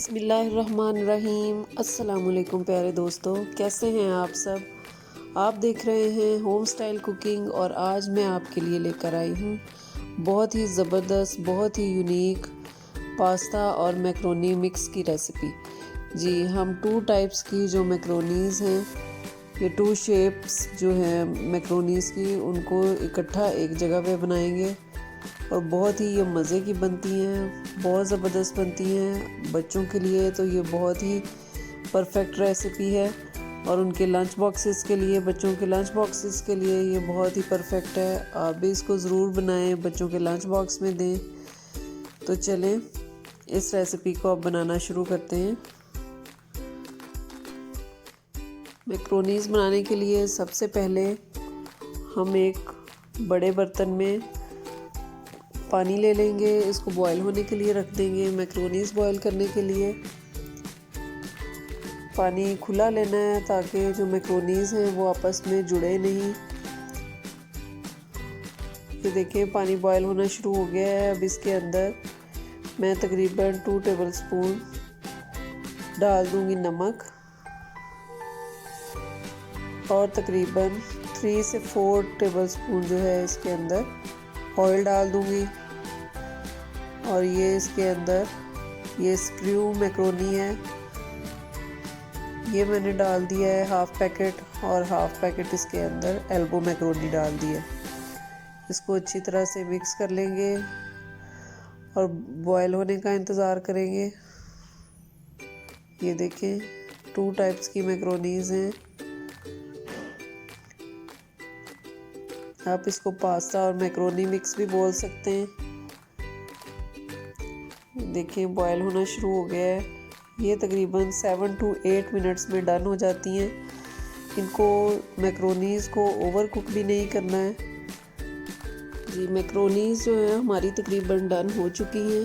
बिस्मिल्लाहिर्रहमानिर्रहीम। अस्सलामुअलैकुम प्यारे दोस्तों, कैसे हैं आप सब। आप देख रहे हैं होम स्टाइल कुकिंग और आज मैं आपके लिए लेकर आई हूँ बहुत ही ज़बरदस्त, बहुत ही यूनिक पास्ता और मैक्रोनी मिक्स की रेसिपी। जी, हम 2 टाइप्स की जो मैक्रोनीज़ हैं, ये 2 शेप्स जो हैं मैक्रोनीज़ की, उनको इकट्ठा एक जगह पे बनाएंगे और बहुत ही ये मज़े की बनती हैं, बहुत ज़बरदस्त बनती हैं। बच्चों के लिए तो ये बहुत ही परफेक्ट रेसिपी है और उनके लंच बॉक्सेस के लिए, बच्चों के लंच बॉक्सेस के लिए ये बहुत ही परफेक्ट है। आप भी इसको ज़रूर बनाएं, बच्चों के लंच बॉक्स में दें। तो चलें इस रेसिपी को अब बनाना शुरू करते हैं। मैक्रोनीज़ बनाने के लिए सबसे पहले हम एक बड़े बर्तन में पानी ले लेंगे, इसको बॉईल होने के लिए रख देंगे। मैक्रोनीज़ बॉईल करने के लिए पानी खुला लेना है ताकि जो मैक्रोनीज़ हैं वो आपस में जुड़े नहीं। ये देखिए पानी बॉईल होना शुरू हो गया है। अब इसके अंदर मैं तकरीबन 2 टेबलस्पून डाल दूंगी नमक और तकरीबन 3 से 4 टेबलस्पून जो है इसके अंदर ऑयल डाल दूंगी। और ये इसके अंदर ये स्क्रू मैक्रोनी है, ये मैंने डाल दिया है हाफ पैकेट, और हाफ पैकेट इसके अंदर एल्बो मैक्रोनी डाल दिया। इसको अच्छी तरह से मिक्स कर लेंगे और बॉयल होने का इंतज़ार करेंगे। ये देखें 2 टाइप्स की मैक्रोनीज़ हैं। आप इसको पास्ता और मैक्रोनी मिक्स भी बोल सकते हैं। देखिए बॉयल होना शुरू हो गया है। ये तकरीबन 7 to 8 मिनट्स में डन हो जाती हैं। इनको मैक्रोनीज़ को ओवर कुक भी नहीं करना है। जी, मैक्रोनीज़ जो है हमारी तकरीबन डन हो चुकी हैं।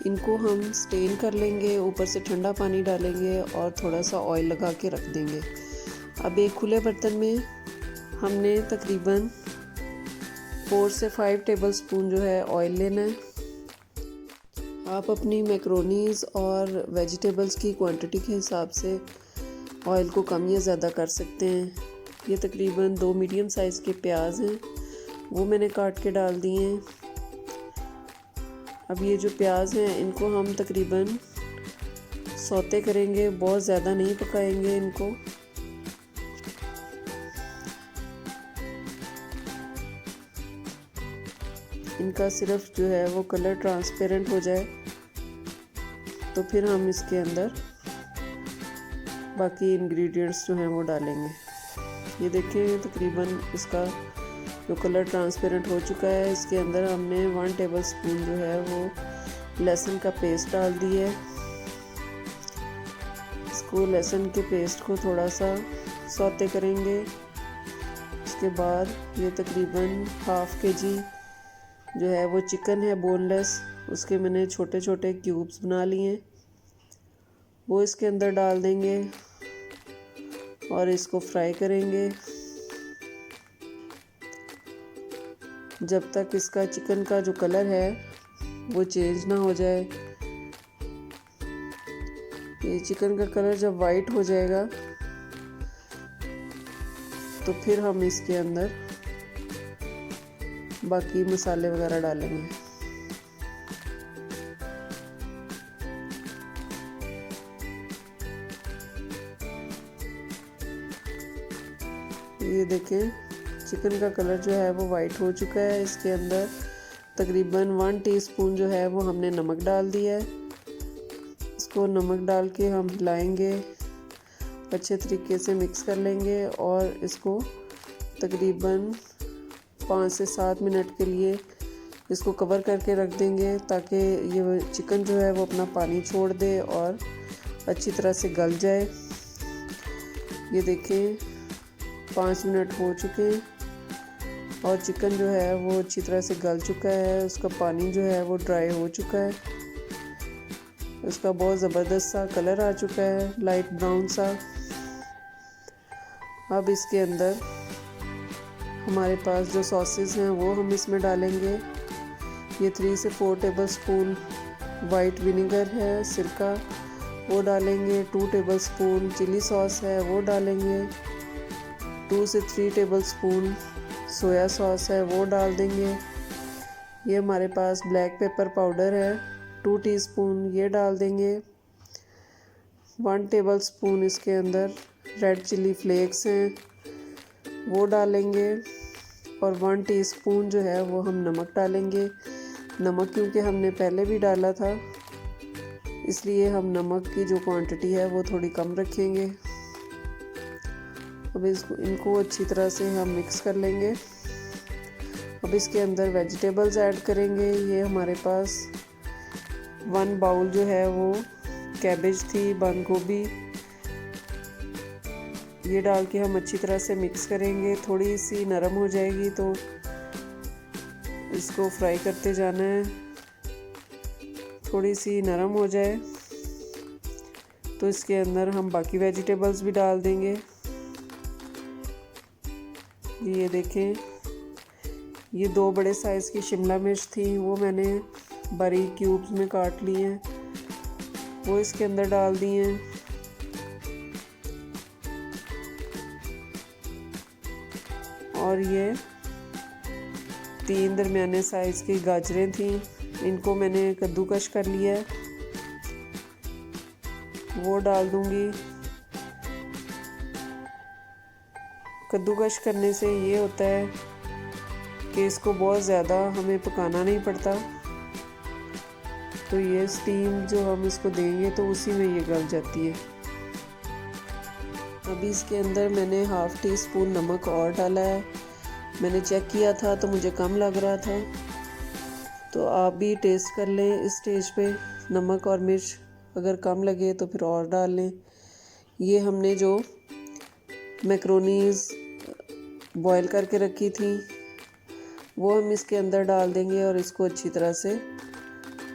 इनको हम स्टेन कर लेंगे, ऊपर से ठंडा पानी डालेंगे और थोड़ा सा ऑयल लगा के रख देंगे। अब एक खुले बर्तन में हमने तकरीबन 4 से 5 टेबलस्पून जो है ऑयल लेना है। आप अपनी मैक्रोनीज़ और वेजिटेबल्स की क्वांटिटी के हिसाब से ऑयल को कम या ज़्यादा कर सकते हैं। ये तकरीबन 2 मीडियम साइज़ के प्याज हैं, वो मैंने काट के डाल दिए हैं। अब ये जो प्याज हैं इनको हम तकरीबन सौते करेंगे, बहुत ज़्यादा नहीं पकाएंगे इनको। इनका सिर्फ जो है वो कलर ट्रांसपेरेंट हो जाए तो फिर हम इसके अंदर बाकी इंग्रेडिएंट्स जो हैं वो डालेंगे। ये देखिए तकरीबन इसका जो कलर ट्रांसपेरेंट हो चुका है। इसके अंदर हमने 1 टेबलस्पून जो है वो लहसुन का पेस्ट डाल दिया है। इसको लहसुन के पेस्ट को थोड़ा सा सौते करेंगे। उसके बाद ये तकरीबन हाफ kg जो है वो चिकन है बोनलेस, उसके मैंने छोटे छोटे क्यूब्स बना लिए हैं, वो इसके अंदर डाल देंगे और इसको फ्राई करेंगे जब तक इसका चिकन का जो कलर है वो चेंज ना हो जाए। ये चिकन का कलर जब वाइट हो जाएगा तो फिर हम इसके अंदर बाकी मसाले वगैरह डालेंगे। ये देखें चिकन का कलर जो है वो वाइट हो चुका है। इसके अंदर तकरीबन 1 टीस्पून जो है वो हमने नमक डाल दिया है। इसको नमक डाल के हम हिलाएंगे, अच्छे तरीके से मिक्स कर लेंगे और इसको तकरीबन 5 से 7 मिनट के लिए इसको कवर करके रख देंगे ताकि ये चिकन जो है वो अपना पानी छोड़ दे और अच्छी तरह से गल जाए। ये देखें 5 मिनट हो चुके हैं और चिकन जो है वो अच्छी तरह से गल चुका है। उसका पानी जो है वो ड्राई हो चुका है। उसका बहुत ज़बरदस्त सा कलर आ चुका है, लाइट ब्राउन सा। अब इसके अंदर हमारे पास जो सॉसेस हैं वो हम इसमें डालेंगे। ये 3 से 4 टेबलस्पून वाइट विनेगर है, सिरका, वो डालेंगे। 2 टेबलस्पून चिली सॉस है वो डालेंगे। 2 से 3 टेबलस्पून सोया सॉस है वो डाल देंगे। ये हमारे पास ब्लैक पेपर पाउडर है 2 टीस्पून ये डाल देंगे। 1 टेबलस्पून इसके अंदर रेड चिली फ्लेक्स हैं वो डालेंगे। और 1 टीस्पून जो है वो हम नमक डालेंगे। नमक क्योंकि हमने पहले भी डाला था इसलिए हम नमक की जो क्वांटिटी है वो थोड़ी कम रखेंगे। अब इनको अच्छी तरह से हम मिक्स कर लेंगे। अब इसके अंदर वेजिटेबल्स ऐड करेंगे। ये हमारे पास 1 बाउल जो है वो कैबेज थी, बंद गोभी, ये डाल के हम अच्छी तरह से मिक्स करेंगे। थोड़ी सी नरम हो जाएगी तो इसको फ्राई करते जाना है। थोड़ी सी नरम हो जाए तो इसके अंदर हम बाकी वेजिटेबल्स भी डाल देंगे। ये देखें, ये 2 बड़े साइज़ की शिमला मिर्च थी वो मैंने बारीक क्यूब्स में काट ली हैं, वो इसके अंदर डाल दी हैं। और ये 3 दरमियाने साइज़ की गाजरें थी, इनको मैंने कद्दूकश कर लिया है, वो डाल दूंगी। कद्दूकश करने से ये होता है कि इसको बहुत ज़्यादा हमें पकाना नहीं पड़ता, तो ये स्टीम जो हम इसको देंगे तो उसी में ये गल जाती है। अभी इसके अंदर मैंने ½ टीस्पून नमक और डाला है। मैंने चेक किया था तो मुझे कम लग रहा था, तो आप भी टेस्ट कर लें इस स्टेज पे। नमक और मिर्च अगर कम लगे तो फिर और डाल लें। ये हमने जो मैक्रोनीज़ बॉईल करके रखी थी वो हम इसके अंदर डाल देंगे और इसको अच्छी तरह से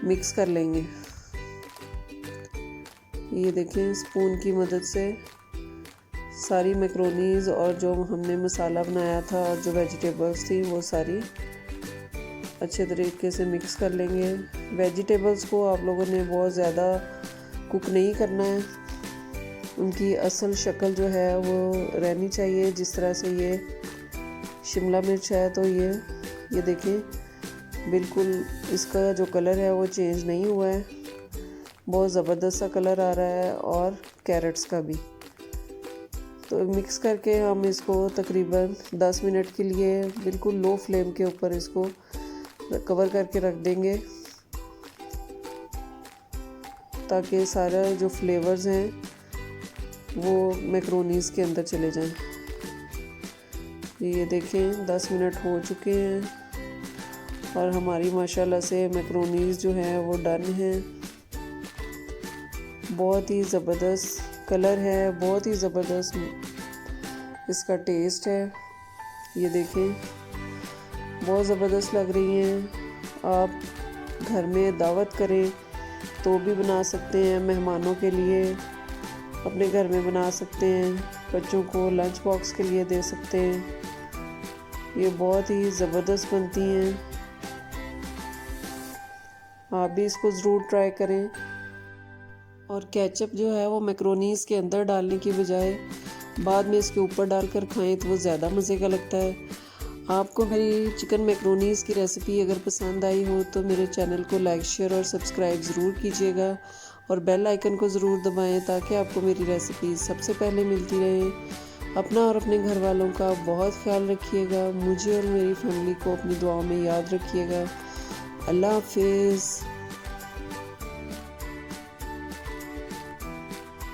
मिक्स कर लेंगे। ये देखें, स्पून की मदद से सारी मैक्रोनीज़ और जो हमने मसाला बनाया था और जो वेजिटेबल्स थी वो सारी अच्छे तरीके से मिक्स कर लेंगे। वेजिटेबल्स को आप लोगों ने बहुत ज़्यादा कुक नहीं करना है, उनकी असल शक्ल जो है वो रहनी चाहिए। जिस तरह से ये शिमला मिर्च है तो ये देखें, बिल्कुल इसका जो कलर है वो चेंज नहीं हुआ है, बहुत ज़बरदस्त सा कलर आ रहा है, और कैरेट्स का भी। तो मिक्स करके हम इसको तकरीबन 10 मिनट के लिए बिल्कुल लो फ्लेम के ऊपर इसको कवर करके रख देंगे ताकि सारा जो फ्लेवर्स हैं वो मैक्रोनीज़ के अंदर चले जाएं। ये देखें 10 मिनट हो चुके हैं और हमारी माशाल्लाह से मैक्रोनीज़ जो है वो डन है। बहुत ही ज़बरदस्त कलर है, बहुत ही ज़बरदस्त इसका टेस्ट है। ये देखें, बहुत ज़बरदस्त लग रही हैं। आप घर में दावत करें तो भी बना सकते हैं, मेहमानों के लिए अपने घर में बना सकते हैं, बच्चों को लंच बॉक्स के लिए दे सकते हैं। ये बहुत ही ज़बरदस्त बनती हैं, आप भी इसको ज़रूर ट्राई करें। और केचप जो है वो मैक्रोनीज़ के अंदर डालने की बजाय बाद में इसके ऊपर डालकर खाएं तो वो ज़्यादा मज़े का लगता है। आपको मेरी चिकन मैक्रोनीज़ की रेसिपी अगर पसंद आई हो तो मेरे चैनल को लाइक, शेयर और सब्सक्राइब ज़रूर कीजिएगा और बेल आइकन को ज़रूर दबाएं ताकि आपको मेरी रेसिपी सबसे पहले मिलती रहे। अपना और अपने घर वालों का बहुत ख्याल रखिएगा। मुझे और मेरी फैमिली को अपनी दुआओं में याद रखिएगा। अल्लाह हाफिज़।